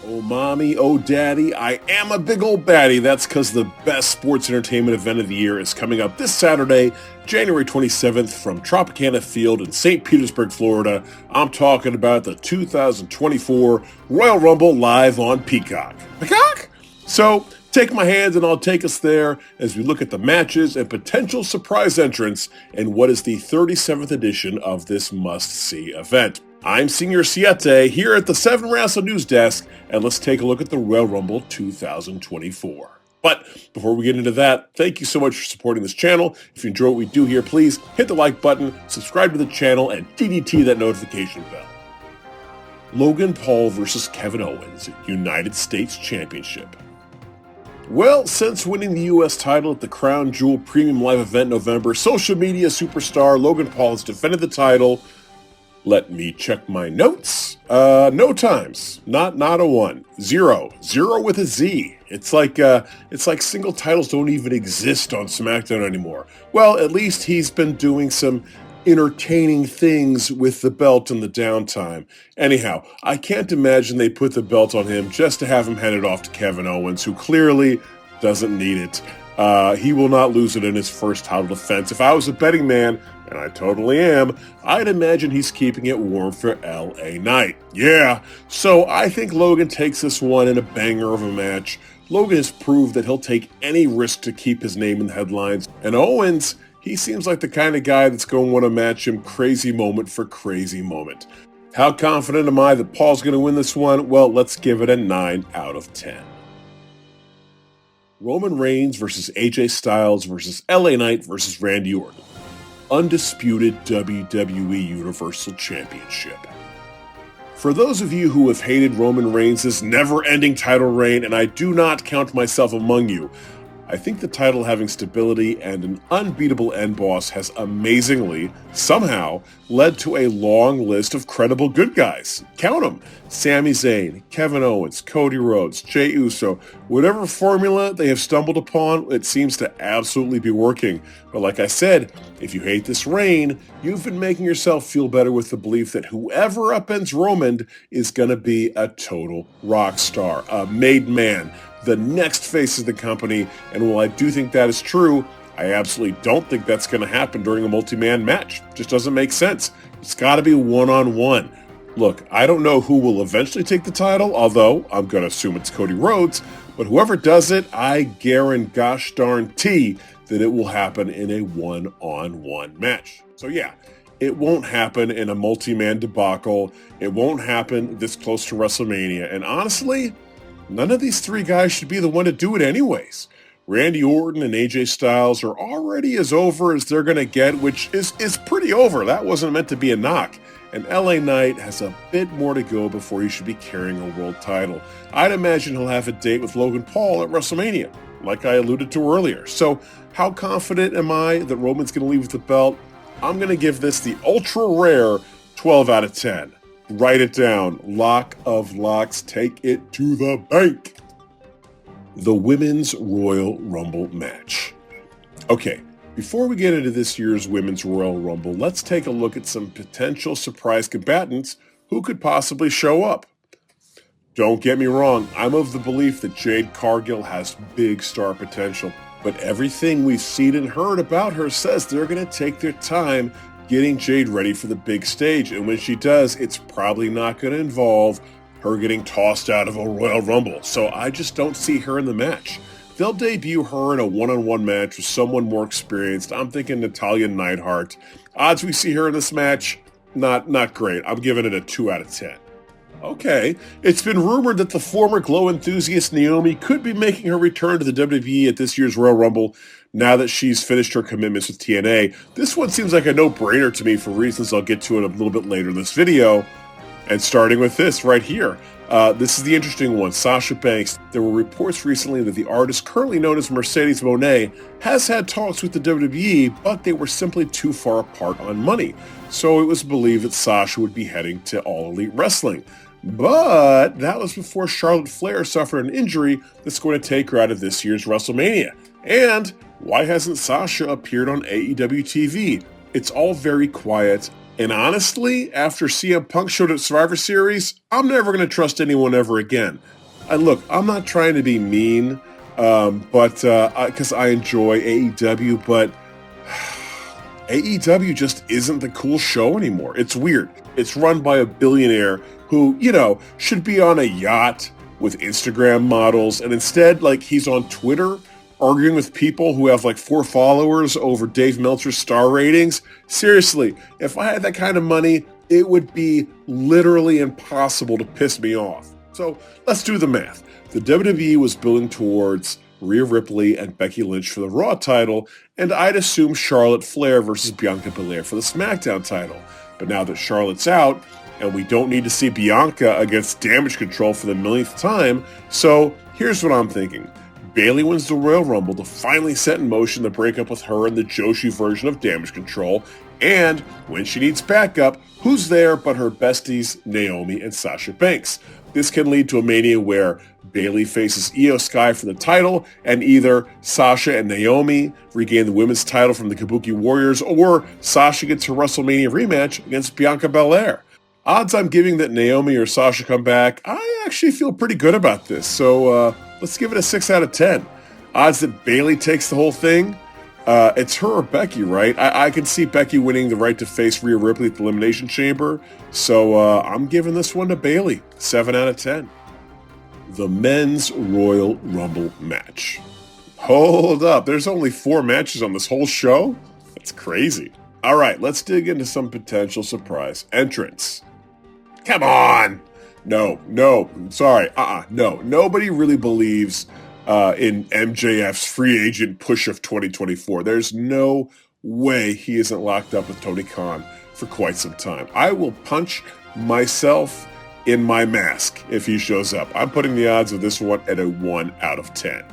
Oh mommy, oh daddy, I am a big old baddie. That's because the best sports entertainment event of the year is coming up this Saturday, January 27th from Tropicana Field in St. Petersburg, Florida. I'm talking about the 2024 Royal Rumble live on Peacock. Peacock? So, take my hand and I'll take us there as we look at the matches and potential surprise entrants in what is the 37th edition of this must-see event. I'm Senior Siete here at the 7 Wrestle News Desk, and let's take a look at the Royal Rumble 2024. But before we get into that, thank you so much for supporting this channel. If you enjoy what we do here, please hit the like button, subscribe to the channel, and DDT that notification bell. Logan Paul versus Kevin Owens, United States Championship. Well, since winning the US title at the Crown Jewel Premium Live event in November, social media superstar Logan Paul has defended the title. Let me check my notes. No times. Not a one. Zero with a Z. It's like single titles don't even exist on SmackDown anymore. Well, at least he's been doing some entertaining things with the belt in the downtime. Anyhow, I can't imagine they put the belt on him just to have him hand it off to Kevin Owens, who clearly doesn't need it. He will not lose it in his first title defense. If I was a betting man, and I totally am, I'd imagine he's keeping it warm for LA Knight. Yeah, so I think Logan takes this one in a banger of a match. Logan has proved that he'll take any risk to keep his name in the headlines, and Owens, he seems like the kind of guy that's going to want to match him crazy moment for crazy moment. How confident am I that Paul's going to win this one? Well, let's give it a 9 out of 10. Roman Reigns versus AJ Styles versus LA Knight versus Randy Orton. Undisputed WWE Universal Championship. For those of you who have hated Roman Reigns' never-ending title reign, and I do not count myself among you, I think the title having stability and an unbeatable end boss has amazingly, somehow, led to a long list of credible good guys. Count them. Sami Zayn, Kevin Owens, Cody Rhodes, Jey Uso. Whatever formula they have stumbled upon, it seems to absolutely be working. But like I said, if you hate this reign, you've been making yourself feel better with the belief that whoever upends Roman is going to be a total rock star, a made man, the next face of the company, and while I do think that is true, I absolutely don't think that's going to happen during a multi-man match. Just doesn't make sense. It's got to be one-on-one. Look, I don't know who will eventually take the title, although I'm going to assume it's Cody Rhodes, but whoever does it, I guarantee that it will happen in a one-on-one match. So yeah, it won't happen in a multi-man debacle. It won't happen this close to WrestleMania, and honestly, none of these three guys should be the one to do it anyways. Randy Orton and AJ Styles are already as over as they're going to get, which is pretty over. That wasn't meant to be a knock. And LA Knight has a bit more to go before he should be carrying a world title. I'd imagine he'll have a date with Logan Paul at WrestleMania, like I alluded to earlier. So how confident am I that Roman's going to leave with the belt? I'm going to give this the ultra rare 12 out of 10. Write it down. Lock of locks. Take it to the bank. The Women's Royal Rumble match. Okay, before we get into this year's Women's Royal Rumble, let's take a look at some potential surprise combatants who could possibly show up. Don't get me wrong, I'm of the belief that Jade Cargill has big star potential, but everything we've seen and heard about her says they're going to take their time getting Jade ready for the big stage, and when she does, it's probably not going to involve her getting tossed out of a Royal Rumble, so I just don't see her in the match. They'll debut her in a one-on-one match with someone more experienced. I'm thinking Natalya Neidhart. Odds we see her in this match, not great. I'm giving it a 2 out of 10. Okay, it's been rumored that the former Glow enthusiast Naomi could be making her return to the WWE at this year's Royal Rumble now that she's finished her commitments with TNA. This one seems like a no-brainer to me for reasons I'll get to in a little bit later in this video. And starting with this right here, this is the interesting one, Sasha Banks. There were reports recently that the artist currently known as Mercedes Moné has had talks with the WWE, but they were simply too far apart on money. So it was believed that Sasha would be heading to All Elite Wrestling. But that was before Charlotte Flair suffered an injury that's going to take her out of this year's WrestleMania. And why hasn't Sasha appeared on AEW TV? It's all very quiet, And honestly, after CM Punk showed at Survivor Series, I'm never going to trust anyone ever again. And look, I'm not trying to be mean, because I enjoy AEW, but AEW just isn't the cool show anymore. It's weird. It's run by a billionaire who, should be on a yacht with Instagram models, and instead, he's on Twitter arguing with people who have 4 followers over Dave Meltzer's star ratings. Seriously, if I had that kind of money, it would be literally impossible to piss me off. So let's do the math. The WWE was building towards Rhea Ripley and Becky Lynch for the Raw title, and I'd assume Charlotte Flair versus Bianca Belair for the SmackDown title. But now that Charlotte's out, and we don't need to see Bianca against Damage Control for the millionth time, so here's what I'm thinking. Bayley wins the Royal Rumble to finally set in motion the breakup with her and the Joshi version of Damage Control, and when she needs backup, who's there but her besties Naomi and Sasha Banks? This can lead to a Mania where Bayley faces Io Sky for the title, and either Sasha and Naomi regain the women's title from the Kabuki Warriors, or Sasha gets her WrestleMania rematch against Bianca Belair. Odds I'm giving that Naomi or Sasha come back, I actually feel pretty good about this, so let's give it a 6 out of 10. Odds that Bayley takes the whole thing, it's her or Becky, right? I can see Becky winning the right to face Rhea Ripley at the Elimination Chamber, so I'm giving this one to Bayley, 7 out of 10. The Men's Royal Rumble match. Hold up, there's only 4 matches on this whole show? That's crazy. All right, let's dig into some potential surprise entrants. Come on! No, sorry, no. Nobody really believes in MJF's free agent push of 2024. There's no way he isn't locked up with Tony Khan for quite some time. I will punch myself in my mask if he shows up. I'm putting the odds of this one at a 1 out of 10.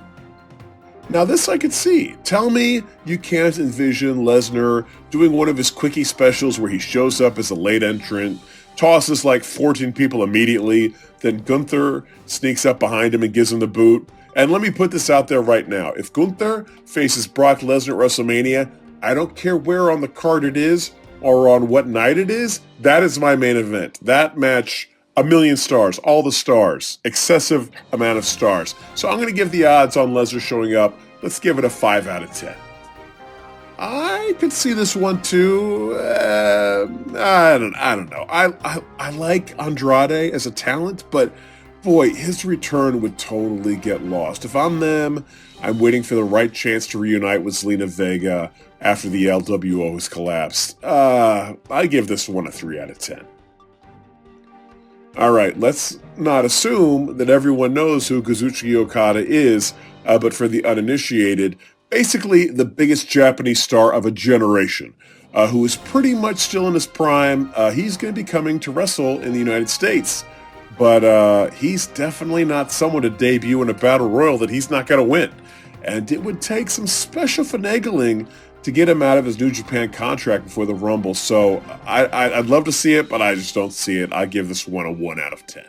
Now this I could see. Tell me you can't envision Lesnar doing one of his quickie specials where he shows up as a late entrant, tosses 14 people immediately, then Gunther sneaks up behind him and gives him the boot. And let me put this out there right now. If Gunther faces Brock Lesnar at WrestleMania, I don't care where on the card it is or on what night it is, that is my main event. That match, 1,000,000 stars, all the stars, excessive amount of stars. So I'm going to give the odds on Lesnar showing up. Let's give it a 5 out of 10. I could see this one too. I don't know. I like Andrade as a talent, but boy, his return would totally get lost. If I'm them, I'm waiting for the right chance to reunite with Zelina Vega after the LWO has collapsed. I give this one a 3 out of 10. All right, let's not assume that everyone knows who Kazuchika Okada is, but for the uninitiated, basically the biggest Japanese star of a generation, who is pretty much still in his prime. He's going to be coming to wrestle in the United States, but he's definitely not someone to debut in a battle royal that he's not going to win. And it would take some special finagling to get him out of his New Japan contract before the Rumble. So I'd love to see it, but I just don't see it. I give this one a 1 out of 10.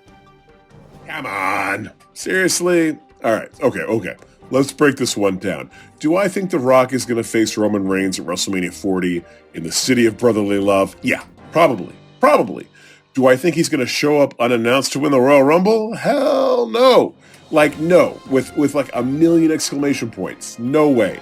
Come on. Seriously? All right. Okay. Let's break this one down. Do I think The Rock is going to face Roman Reigns at WrestleMania 40 in the City of Brotherly Love? Yeah, probably. Do I think he's going to show up unannounced to win the Royal Rumble? Hell no. No, with 1,000,000 exclamation points. No way.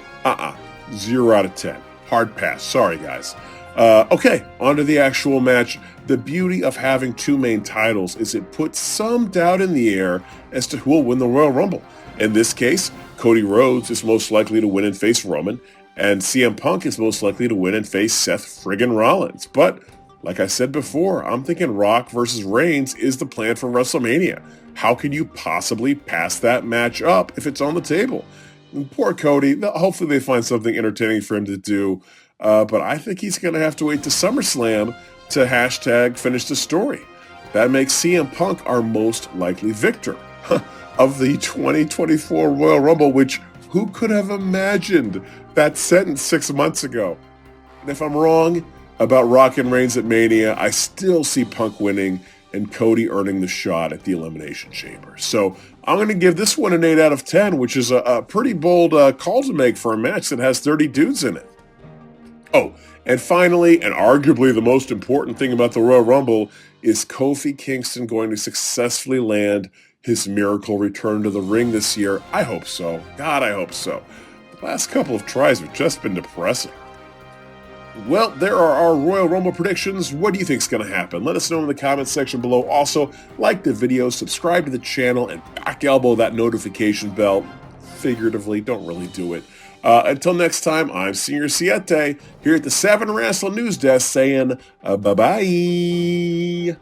0 out of 10. Hard pass. Sorry, guys. Okay, on to the actual match. The beauty of having 2 main titles is it puts some doubt in the air as to who will win the Royal Rumble. In this case, Cody Rhodes is most likely to win and face Roman, and CM Punk is most likely to win and face Seth friggin' Rollins. But, like I said before, I'm thinking Rock versus Reigns is the plan for WrestleMania. How can you possibly pass that match up if it's on the table? And poor Cody, hopefully they find something entertaining for him to do, but I think he's going to have to wait to SummerSlam to hashtag finish the story. That makes CM Punk our most likely victor of the 2024 Royal Rumble, which who could have imagined that sentence 6 months ago? And if I'm wrong about Rock and Reigns at Mania, I still see Punk winning and Cody earning the shot at the Elimination Chamber. So I'm going to give this one an 8 out of 10, which is a pretty bold call to make for a match that has 30 dudes in it. Oh, And finally, and arguably the most important thing about the Royal Rumble, is Kofi Kingston going to successfully land his miracle return to the ring this year? I hope so. God, I hope so. The last couple of tries have just been depressing. Well, there are our Royal Rumble predictions. What do you think is going to happen? Let us know in the comments section below. Also, like the video, subscribe to the channel, and back elbow that notification bell. Figuratively, don't really do it. Until next time, I'm Senior Siete here at the 7 Wrestle News Desk saying bye-bye.